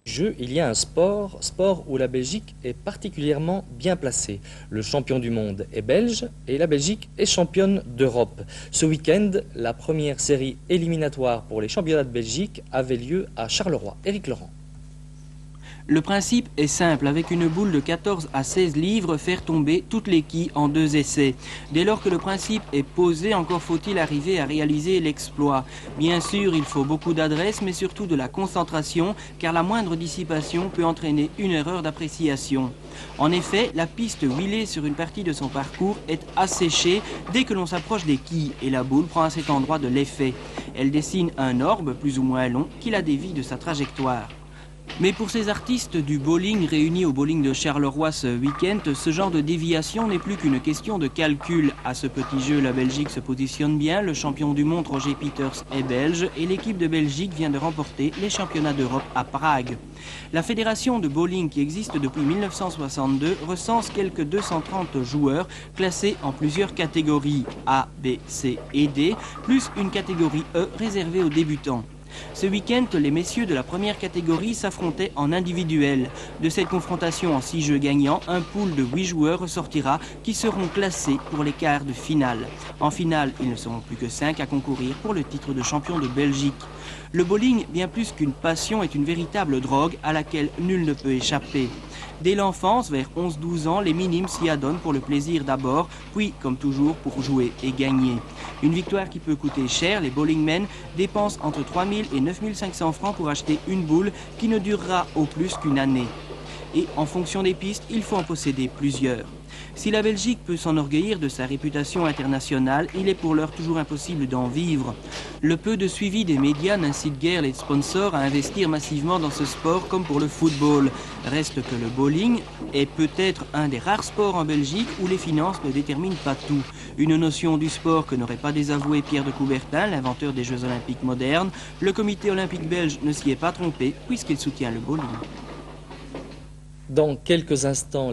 Jeu, il y a un sport où la Belgique est particulièrement bien placée. Le champion du monde est belge et la Belgique est championne d'Europe. Ce week-end, la première série éliminatoire pour les championnats de Belgique avait lieu à Charleroi. Éric Laurent. Le principe est simple, avec une boule de 14 à 16 livres, faire tomber toutes les quilles en 2 essais. Dès lors que le principe est posé, encore faut-il arriver à réaliser l'exploit. Bien sûr, il faut beaucoup d'adresse, mais surtout de la concentration, car la moindre dissipation peut entraîner une erreur d'appréciation. En effet, la piste huilée sur une partie de son parcours est asséchée dès que l'on s'approche des quilles et la boule prend à cet endroit de l'effet. Elle dessine un orbe plus ou moins long qui la dévie de sa trajectoire. Mais pour ces artistes du bowling réunis au bowling de Charleroi ce week-end, ce genre de déviation n'est plus qu'une question de calcul. À ce petit jeu, la Belgique se positionne bien, le champion du monde Roger Pieters est belge et l'équipe de Belgique vient de remporter les championnats d'Europe à Prague. La fédération de bowling qui existe depuis 1962 recense quelques 230 joueurs classés en plusieurs catégories A, B, C et D, plus une catégorie E réservée aux débutants. Ce week-end, les messieurs de la première catégorie s'affrontaient en individuel. De cette confrontation en 6 jeux gagnants, un pool de 8 joueurs ressortira qui seront classés pour les quarts de finale. En finale, ils ne seront plus que 5 à concourir pour le titre de champion de Belgique. Le bowling, bien plus qu'une passion, est une véritable drogue à laquelle nul ne peut échapper. Dès l'enfance, vers 11-12 ans, les minimes s'y adonnent pour le plaisir d'abord, puis, comme toujours, pour jouer et gagner. Une victoire qui peut coûter cher, les bowlingmen dépensent entre 3 000 et 9 500 francs pour acheter une boule qui ne durera au plus qu'une année. Et en fonction des pistes, il faut en posséder plusieurs. Si la Belgique peut s'enorgueillir de sa réputation internationale, il est pour l'heure toujours impossible d'en vivre. Le peu de suivi des médias n'incite guère les sponsors à investir massivement dans ce sport comme pour le football. Reste que le bowling est peut-être un des rares sports en Belgique où les finances ne déterminent pas tout. Une notion du sport que n'aurait pas désavoué Pierre de Coubertin, l'inventeur des Jeux Olympiques modernes. Le comité olympique belge ne s'y est pas trompé puisqu'il soutient le bowling. Dans quelques instants,